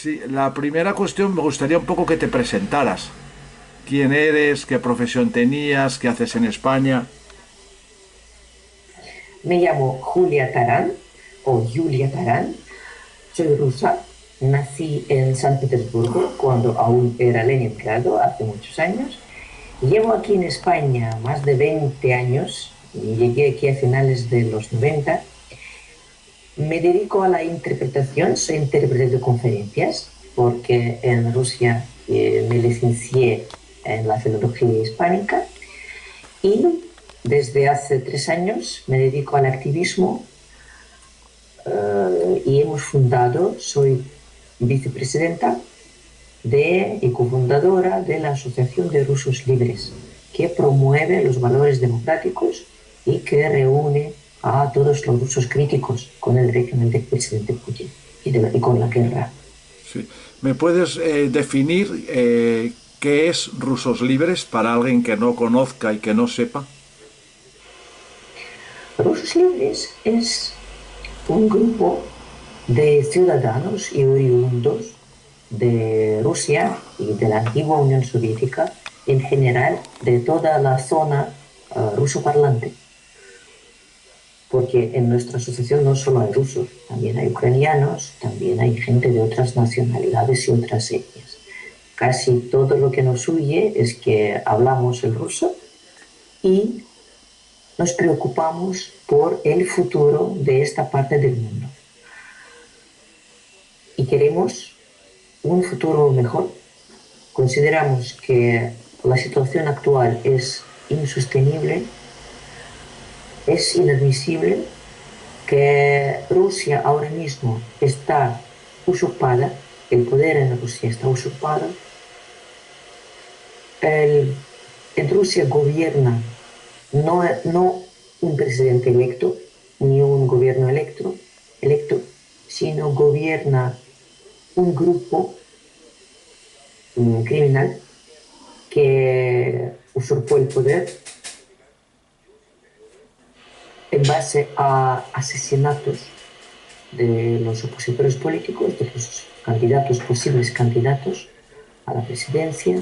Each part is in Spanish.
Sí, la primera cuestión me gustaría un poco que te presentaras. ¿Quién eres? ¿Qué profesión tenías? ¿Qué haces en España? Me llamo Julia Tarán o Julia Tarán. Soy rusa. Nací en San Petersburgo cuando aún era Leningrado, hace muchos años. Llevo aquí en España más de 20 años. Llegué aquí a finales de los 90. Me dedico a la interpretación, soy intérprete de conferencias, porque en Rusia me licencié en la filología hispánica y desde hace 3 años me dedico al activismo y hemos fundado, soy vicepresidenta y cofundadora de la Asociación de Rusos Libres, que promueve los valores democráticos y que reúne a todos los rusos críticos con el régimen del presidente Putin y con la guerra. Sí. ¿Me puedes definir qué es Rusos Libres para alguien que no conozca y que no sepa? Rusos Libres es un grupo de ciudadanos y oriundos de Rusia y de la antigua Unión Soviética, en general de toda la zona ruso parlante, porque en nuestra asociación no solo hay rusos, también hay ucranianos, también hay gente de otras nacionalidades y otras etnias. Casi todo lo que nos huye es que hablamos el ruso y nos preocupamos por el futuro de esta parte del mundo. Y queremos un futuro mejor. Consideramos que la situación actual es insostenible, es inadmisible, que Rusia ahora mismo está usurpada, el poder en Rusia está usurpado, en Rusia gobierna no un presidente electo, ni un gobierno electo, sino gobierna un grupo criminal que usurpó el poder en base a asesinatos de los opositores políticos, de los candidatos, posibles candidatos a la presidencia,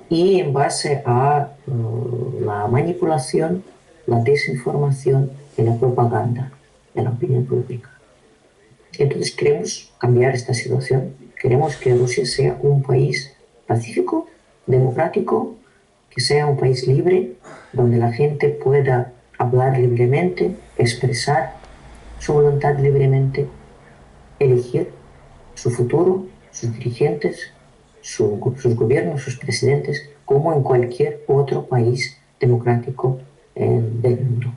y en base a la manipulación, la desinformación y la propaganda de la opinión pública. Entonces queremos cambiar esta situación. Queremos que Rusia sea un país pacífico, democrático, que sea un país libre, donde la gente pueda hablar libremente, expresar su voluntad libremente, elegir su futuro, sus dirigentes, sus gobiernos, sus presidentes, como en cualquier otro país democrático del mundo.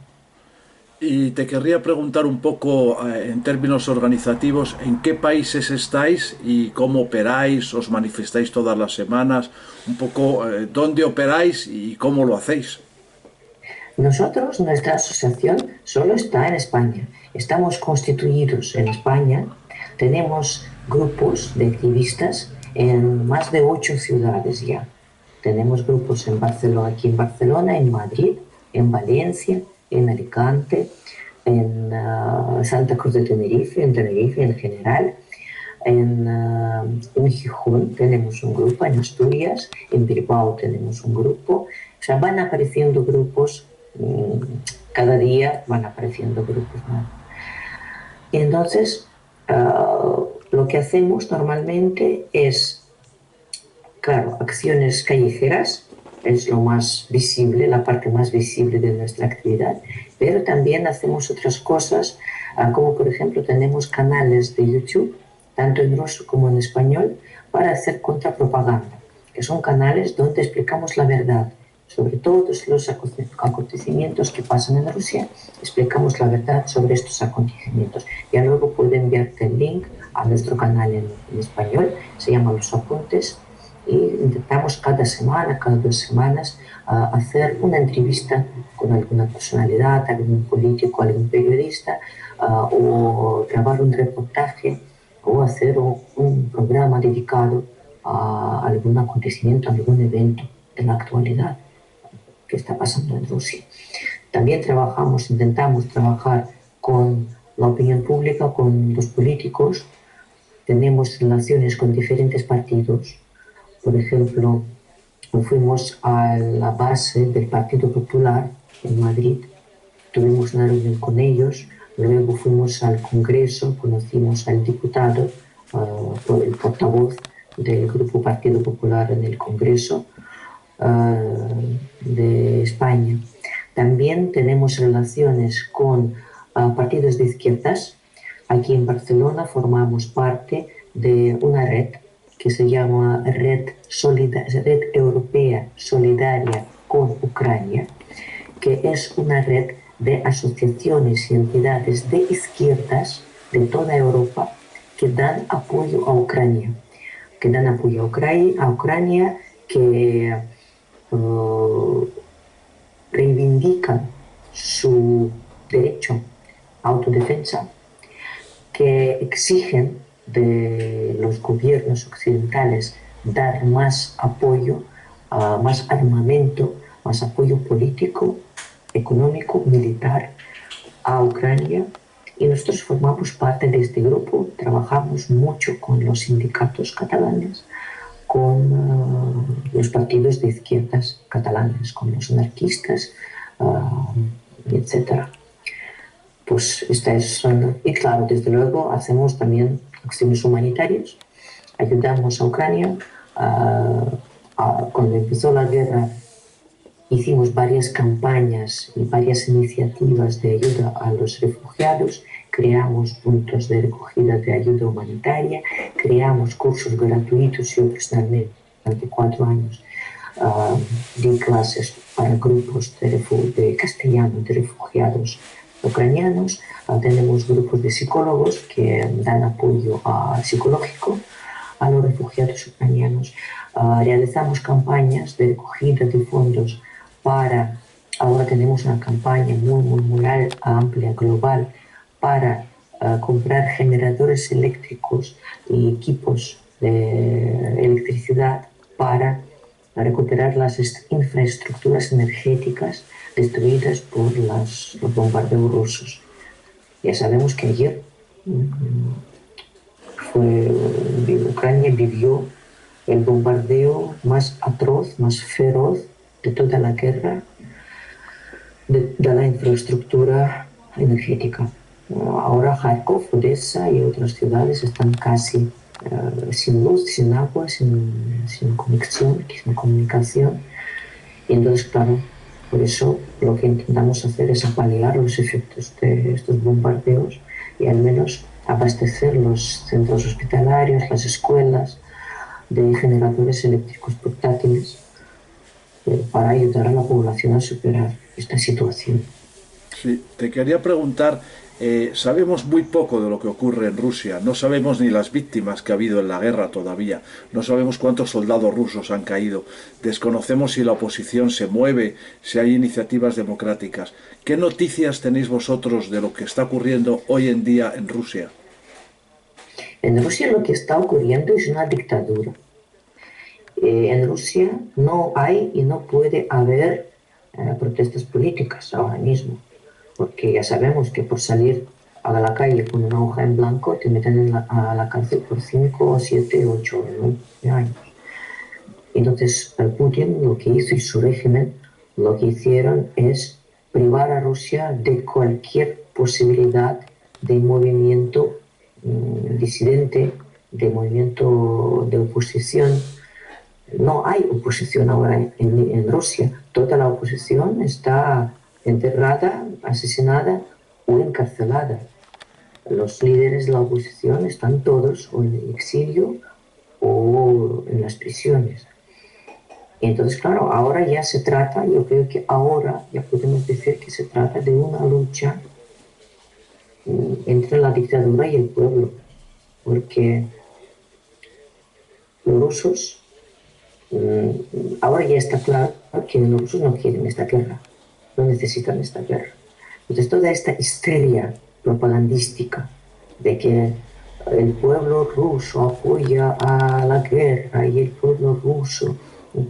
Y te querría preguntar un poco en términos organizativos, ¿en qué países estáis y cómo operáis? ¿Os manifestáis todas las semanas? Un poco dónde operáis y cómo lo hacéis. Nosotros, nuestra asociación, solo está en España. Estamos constituidos en España, tenemos grupos de activistas en más de 8 ciudades ya. Tenemos grupos en Barcelona, aquí en Barcelona, en Madrid, en Valencia, en Alicante, en Santa Cruz de Tenerife en general, en Gijón tenemos un grupo, en Asturias, en Bilbao tenemos un grupo. O sea, van apareciendo grupos, cada día van apareciendo grupos nuevos. Y entonces, lo que hacemos normalmente es, claro, acciones callejeras, es lo más visible, la parte más visible de nuestra actividad, pero también hacemos otras cosas, como por ejemplo tenemos canales de YouTube, tanto en ruso como en español, para hacer contrapropaganda, que son canales donde explicamos la verdad sobre todos los acontecimientos que pasan en Rusia, explicamos la verdad sobre estos acontecimientos. Ya luego puedo enviarte el link a nuestro canal en español, se llama Los Apuntes, y intentamos cada semana, cada 2 semanas, hacer una entrevista con alguna personalidad, algún político, algún periodista, o grabar un reportaje o hacer un programa dedicado a algún acontecimiento, a algún evento de la actualidad que está pasando en Rusia. También intentamos trabajar con la opinión pública, con los políticos, tenemos relaciones con diferentes partidos. Por ejemplo, fuimos a la base del Partido Popular en Madrid, tuvimos una reunión con ellos, luego fuimos al Congreso, conocimos al diputado, el portavoz del Grupo Partido Popular en el Congreso de España. También tenemos relaciones con partidos de izquierdas. Aquí en Barcelona formamos parte de una red que se llama Red Europea Solidaria con Ucrania, que es una red de asociaciones y entidades de izquierdas de toda Europa que dan apoyo a Ucrania, que reivindican su derecho a autodefensa, que exigen de los gobiernos occidentales dar más apoyo, más armamento, más apoyo político, económico, militar a Ucrania. Y nosotros formamos parte de este grupo, trabajamos mucho con los sindicatos catalanes, con los partidos de izquierdas catalanes, con los anarquistas, etc. Pues y claro, desde luego hacemos también acciones humanitarias, ayudamos a Ucrania. Cuando empezó la guerra hicimos varias campañas y varias iniciativas de ayuda a los refugiados, creamos puntos de recogida de ayuda humanitaria, creamos cursos gratuitos. Yo personalmente, durante 4 años, di clases para grupos de castellano de refugiados ucranianos. Tenemos grupos de psicólogos que dan apoyo psicológico a los refugiados ucranianos. Realizamos campañas de recogida de fondos ahora tenemos una campaña muy amplia, global, para comprar generadores eléctricos y equipos de electricidad para recuperar las infraestructuras energéticas destruidas por los bombardeos rusos. Ya sabemos que ayer Ucrania vivió el bombardeo más atroz, más feroz de toda la guerra, de la infraestructura energética. Ahora Kharkov, Odessa y otras ciudades están casi sin luz, sin agua, sin conexión, sin comunicación. Y entonces, claro, por eso lo que intentamos hacer es paliar los efectos de estos bombardeos y al menos abastecer los centros hospitalarios, las escuelas, de generadores eléctricos portátiles para ayudar a la población a superar esta situación. Sí, te quería preguntar, sabemos muy poco de lo que ocurre en Rusia, no sabemos ni las víctimas que ha habido en la guerra todavía, no sabemos cuántos soldados rusos han caído, desconocemos si la oposición se mueve, si hay iniciativas democráticas. ¿Qué noticias tenéis vosotros de lo que está ocurriendo hoy en día en Rusia? En Rusia lo que está ocurriendo es una dictadura. En Rusia no hay y no puede haber protestas políticas ahora mismo, porque ya sabemos que por salir a la calle con una hoja en blanco te meten a la cárcel por 5, 7, 8, 9 años. Entonces Putin lo que hizo y su régimen lo que hicieron es privar a Rusia de cualquier posibilidad de movimiento disidente, de movimiento de oposición. No hay oposición ahora en Rusia. Toda la oposición está enterrada, asesinada o encarcelada. Los líderes de la oposición están todos o en el exilio o en las prisiones. Entonces, claro, ahora ya se trata, yo creo que ahora ya podemos decir que se trata de una lucha entre la dictadura y el pueblo, porque los rusos, ahora ya está claro que los rusos no quieren esta guerra, no necesitan esta guerra. Entonces toda esta histeria propagandística de que el pueblo ruso apoya a la guerra y el pueblo ruso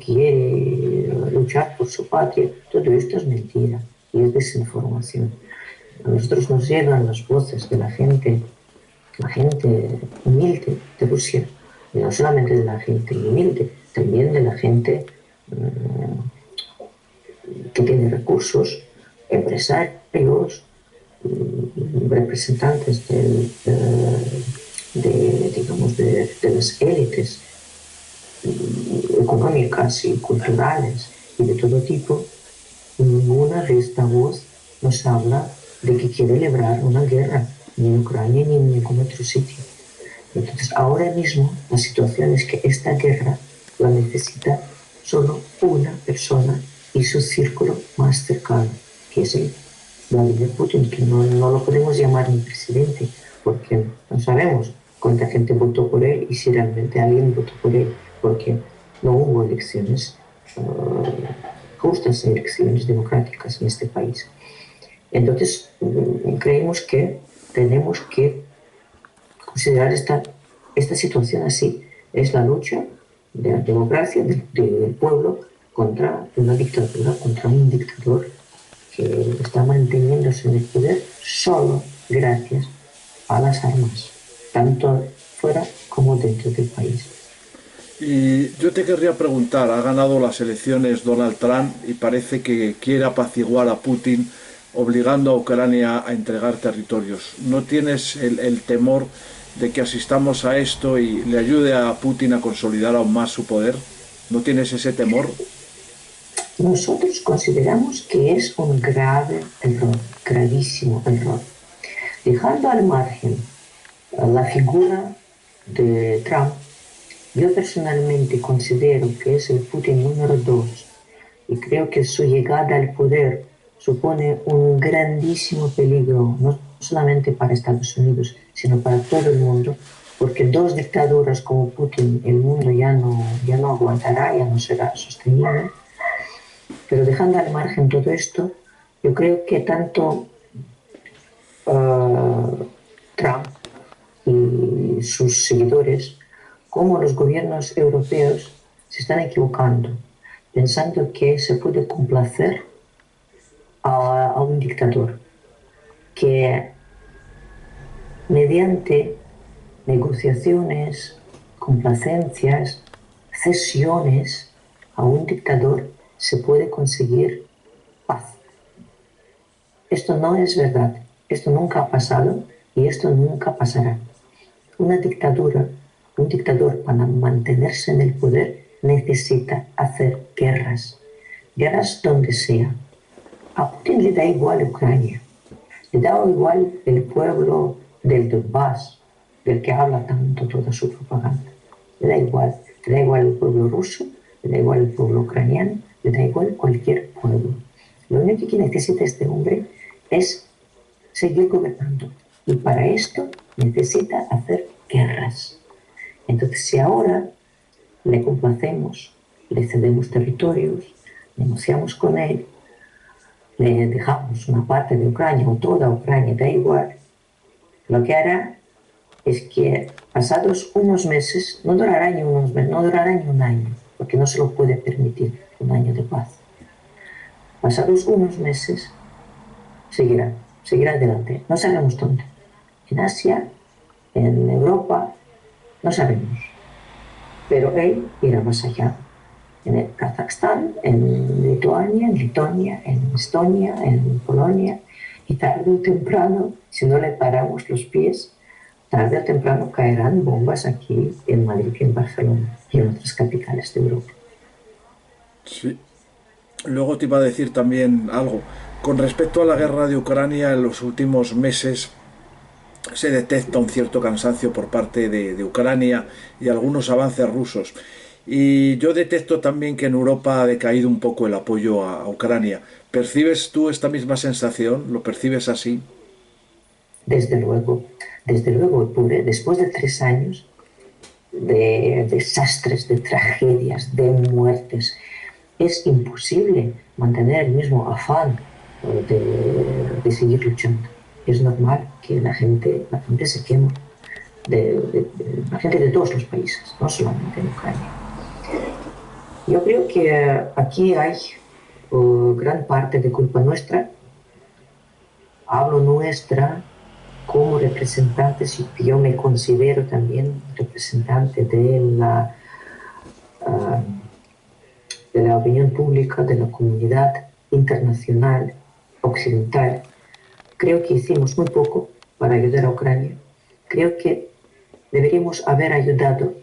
quiere luchar por su patria, todo esto es mentira y es desinformación. A nosotros nos llegan las voces de la gente la gente humilde de Rusia, y no solamente de la gente humilde, también de la gente que tiene recursos, empresarios, representantes digamos, de las élites económicas y culturales y de todo tipo. Ninguna de esta voz nos habla de que quiere librar una guerra, ni en Ucrania ni en ningún otro sitio. Entonces, ahora mismo la situación es que esta guerra la necesita solo una persona y su círculo más cercano, que es el Vladimir Putin, que no lo podemos llamar un presidente, porque no sabemos cuánta gente votó por él y si realmente alguien votó por él, porque no hubo elecciones justas, elecciones democráticas en este país. Entonces, creemos que tenemos que considerar esta situación así. Es la lucha de la democracia, del pueblo, contra una dictadura, contra un dictador que está manteniéndose en el poder solo gracias a las armas, tanto fuera como dentro del país. Y yo te querría preguntar, ha ganado las elecciones Donald Trump y parece que quiere apaciguar a Putin obligando a Ucrania a entregar territorios. ¿No tienes el temor de que asistamos a esto y le ayude a Putin a consolidar aún más su poder? ¿No tienes ese temor? Nosotros consideramos que es un grave error, gravísimo error. Dejando al margen la figura de Trump, yo personalmente considero que es el Putin número 2 y creo que su llegada al poder supone un grandísimo peligro, no solamente para Estados Unidos, sino para todo el mundo, porque dos dictaduras como Putin, el mundo ya no aguantará, ya no será sostenible. Pero dejando al margen todo esto, yo creo que tanto Trump y sus seguidores como los gobiernos europeos se están equivocando, pensando que se puede complacer a un dictador, que mediante negociaciones, complacencias, cesiones a un dictador se puede conseguir paz. Esto no es verdad, esto nunca ha pasado y esto nunca pasará. Una dictadura, un dictador para mantenerse en el poder necesita hacer guerras, guerras donde sea. A Putin le da igual Ucrania, le da igual el pueblo del Donbass, del que habla tanto toda su propaganda. Le da igual el pueblo ruso, le da igual el pueblo ucraniano, le da igual cualquier pueblo. Lo único que necesita este hombre es seguir gobernando. Y para esto necesita hacer guerras. Entonces, si ahora le complacemos, le cedemos territorios, negociamos con él, le dejamos una parte de Ucrania o toda Ucrania, da igual, lo que hará es que pasados unos meses, no durará ni unos meses, no durará ni un año, porque no se lo puede permitir un año de paz. Pasados unos meses, seguirá adelante. No sabemos dónde. En Asia, en Europa, no sabemos. Pero él irá más allá. En el Kazajstán, en Lituania, en Letonia, en Estonia, en Polonia. Y tarde o temprano, si no le paramos los pies, tarde o temprano caerán bombas aquí en Madrid y en Barcelona y en otras capitales de Europa. Sí. Luego te iba a decir también algo. Con respecto a la guerra de Ucrania, en los últimos meses se detecta un cierto cansancio por parte de Ucrania y algunos avances rusos. Y yo detecto también que en Europa ha decaído un poco el apoyo a Ucrania. ¿Percibes tú esta misma sensación? ¿Lo percibes así? Desde luego, después de 3 años de desastres, de tragedias, de muertes, es imposible mantener el mismo afán de seguir luchando. Es normal que la gente se queme, la gente de todos los países, no solamente en Ucrania. Yo creo que aquí hay gran parte de culpa nuestra. Hablo nuestra como representantes, y yo me considero también representante ah, de la opinión pública, de la comunidad internacional occidental, creo que hicimos muy poco para ayudar a Ucrania. Creo que deberíamos haber ayudado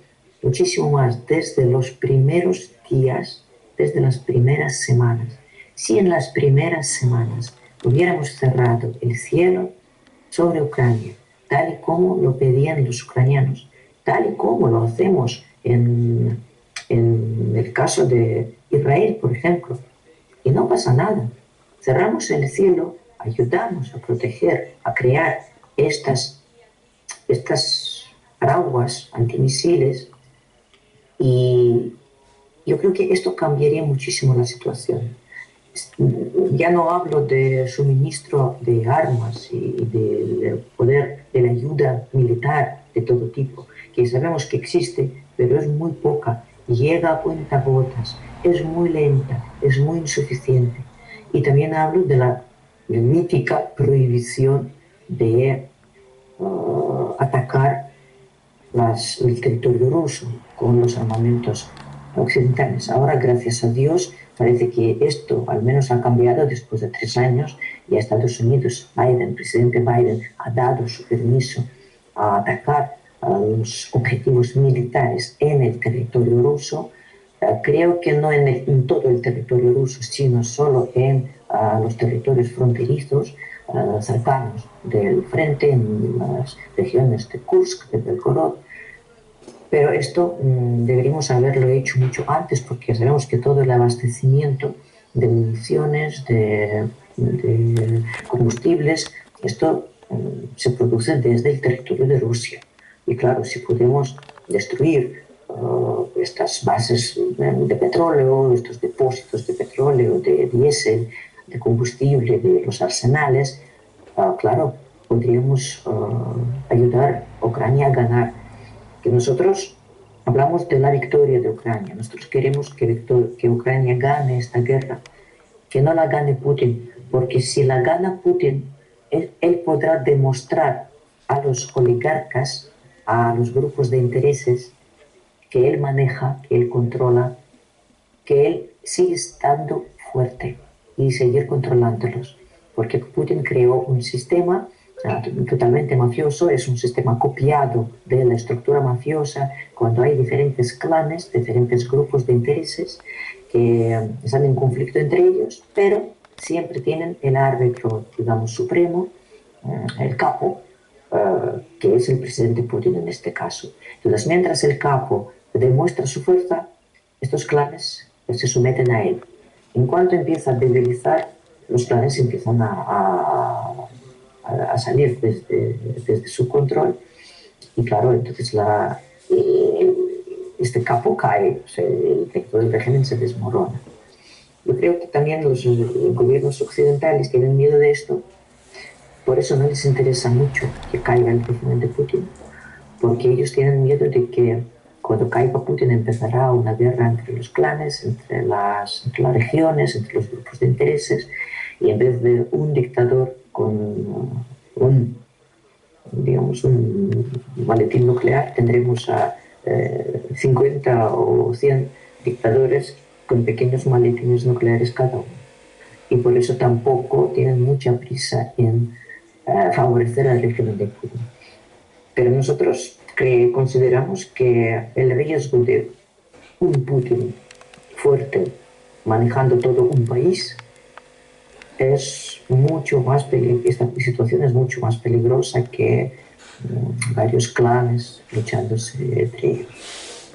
muchísimo más desde los primeros días, desde las primeras semanas. Si en las primeras semanas hubiéramos cerrado el cielo sobre Ucrania, tal y como lo pedían los ucranianos, tal y como lo hacemos en el caso de Israel, por ejemplo, y no pasa nada. Cerramos el cielo, ayudamos a proteger, a crear estas paraguas antimisiles, y yo creo que esto cambiaría muchísimo la situación. Ya no hablo de suministro de armas y del poder de la ayuda militar de todo tipo, que sabemos que existe, pero es muy poca, llega a cuentagotas, es muy lenta, es muy insuficiente. Y también hablo de la mítica prohibición de atacar el territorio ruso con los armamentos occidentales. Ahora, gracias a Dios, parece que esto al menos ha cambiado después de 3 años, y a Estados Unidos, el presidente Biden ha dado su permiso a atacar a los objetivos militares en el territorio ruso. Creo que no en todo el territorio ruso, sino solo en los territorios fronterizos cercanos del frente, en las regiones de Kursk, de Belgorod. Pero esto deberíamos haberlo hecho mucho antes, porque sabemos que todo el abastecimiento de municiones, de combustibles, esto se produce desde el territorio de Rusia. Y claro, si podemos destruir estas bases de petróleo, estos depósitos de petróleo, de diésel, de combustible, de los arsenales, claro, podríamos ayudar a Ucrania a ganar. Que nosotros hablamos de la victoria de Ucrania, nosotros queremos que Ucrania gane esta guerra, que no la gane Putin, porque si la gana Putin, él podrá demostrar a los oligarcas, a los grupos de intereses que él maneja, que él controla, que él sigue estando fuerte, y seguir controlándolos, porque Putin creó un sistema totalmente mafioso, es un sistema copiado de la estructura mafiosa, cuando hay diferentes clanes, diferentes grupos de intereses que están en conflicto entre ellos, pero siempre tienen el árbitro, digamos, supremo, el capo, que es el presidente Putin en este caso. Entonces, mientras el capo demuestra su fuerza, estos clanes se someten a él. En cuanto empieza a debilizar, los clanes empiezan a salir desde su control, y claro, entonces este capo cae, o sea, todo el régimen se desmorona. Yo creo que también los gobiernos occidentales tienen miedo de esto, por eso no les interesa mucho que caiga el régimen de Putin, porque ellos tienen miedo de que cuando caiga Putin empezará una guerra entre los clanes, entre las regiones, entre los grupos de intereses, y en vez de un dictador con un maletín nuclear, tendremos a 50 o 100 dictadores con pequeños maletines nucleares cada uno. Y por eso tampoco tienen mucha prisa en favorecer al régimen de Putin. Pero nosotros consideramos que el riesgo de un Putin fuerte manejando todo un país es mucho más esta situación es mucho más peligrosa que varios clanes luchándose entre ellos.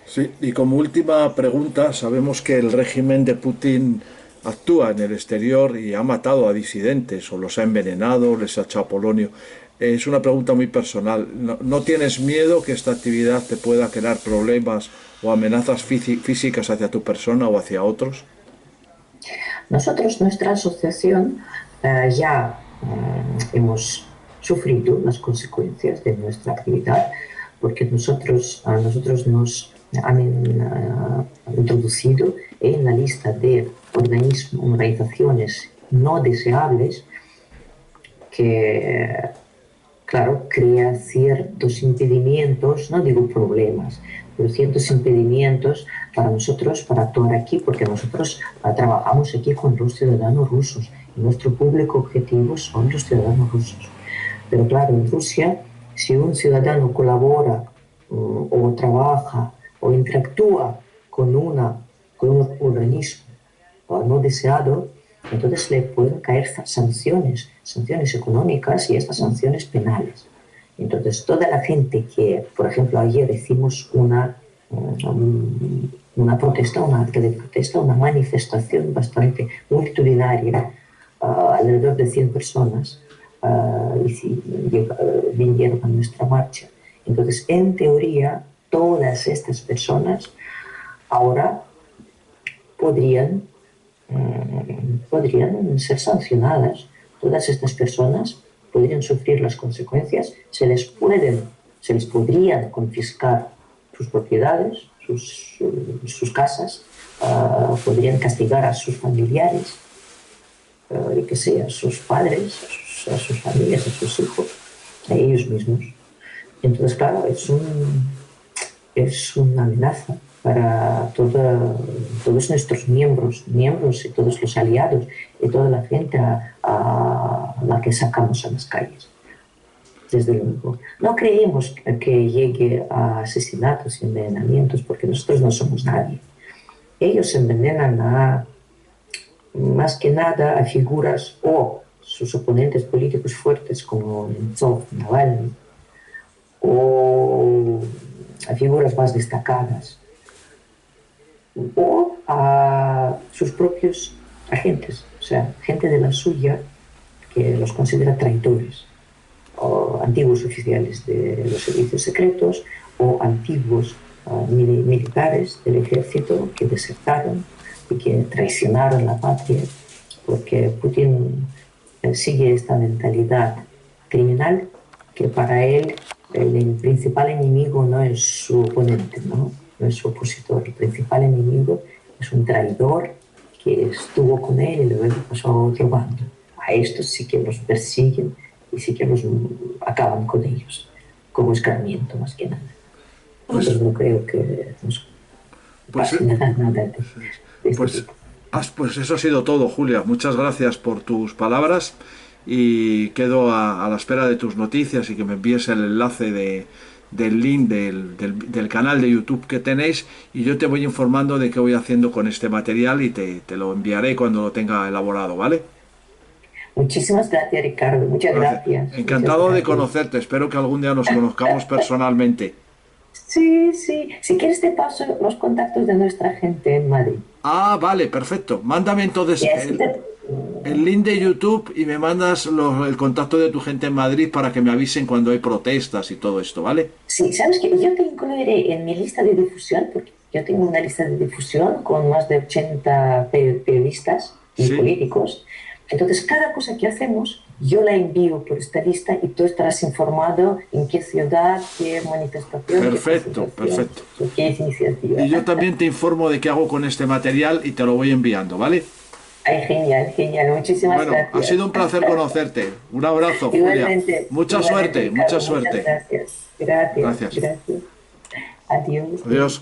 Sí, y como última pregunta, sabemos que el régimen de Putin actúa en el exterior y ha matado a disidentes o los ha envenenado, les ha echado polonio. Es una pregunta muy personal. ¿No tienes miedo que esta actividad te pueda crear problemas o amenazas físicas hacia tu persona o hacia otros? Nosotros, nuestra asociación, ya hemos sufrido las consecuencias de nuestra actividad, porque a nosotros nos han introducido en la lista de organizaciones no deseables, que claro, crea ciertos impedimentos, no digo problemas, pero ciertos impedimentos para nosotros, para actuar aquí, porque nosotros trabajamos aquí con los ciudadanos rusos y nuestro público objetivo son los ciudadanos rusos. Pero claro, en Rusia, si un ciudadano colabora o trabaja o interactúa con un organismo no deseado, entonces le pueden caer sanciones, sanciones económicas y estas sanciones penales. Entonces, toda la gente que, por ejemplo, ayer hicimos una protesta, un acto de protesta, una manifestación bastante multitudinaria, alrededor de 100 personas vinieron a nuestra marcha. Entonces, en teoría, todas estas personas ahora podrían ser sancionadas. Todas estas personas podrían sufrir las consecuencias, se les podrían confiscar sus propiedades, sus casas, podrían castigar a sus familiares, y que sea, a sus padres, a sus familias, a sus hijos, a ellos mismos. Entonces, claro, es una amenaza para todos nuestros miembros y todos los aliados y toda la gente a la que sacamos a las calles. Desde luego. No creemos que llegue a asesinatos y envenenamientos porque nosotros no somos nadie. Ellos envenenan más que nada a figuras o sus oponentes políticos fuertes como Nemtsov, Navalny, o a figuras más destacadas, o a sus propios agentes, o sea, gente de la suya que los considera traidores, o antiguos oficiales de los servicios secretos, o antiguos militares del ejército que desertaron y que traicionaron la patria, porque Putin sigue esta mentalidad criminal que para él el principal enemigo no es su oponente, no es su opositor. El principal enemigo es un traidor que estuvo con él y luego pasó a otro bando. A estos sí que los persiguen y sí que los acaban con ellos, como escarmiento más que nada. Pues no creo que nos pase nada de este tipo. Pues eso ha sido todo, Julia. Muchas gracias por tus palabras y quedo a la espera de tus noticias y que me envíes el enlace del link del canal de YouTube que tenéis y yo te voy informando de qué voy haciendo con este material y te lo enviaré cuando lo tenga elaborado, ¿vale? Muchísimas gracias, Ricardo. Muchas gracias. Encantado de conocerte. Espero que algún día nos conozcamos personalmente. Sí, sí. Si quieres te paso los contactos de nuestra gente en Madrid. Ah, vale, perfecto. Mándame entonces el link de YouTube y me mandas el contacto de tu gente en Madrid para que me avisen cuando hay protestas y todo esto, ¿vale? Sí, sabes que yo te incluiré en mi lista de difusión, porque yo tengo una lista de difusión con más de 80 periodistas y políticos. Entonces, cada cosa que hacemos, yo la envío por esta lista y tú estarás informado en qué ciudad, qué manifestación, perfecto. qué iniciativa. Y yo también te informo de qué hago con este material y te lo voy enviando, ¿vale? Ay, genial. Muchísimas gracias. Ha sido un placer conocerte. Un abrazo, Igualmente, Julia. Mucha suerte. Muchas gracias. Gracias. Adiós. Adiós.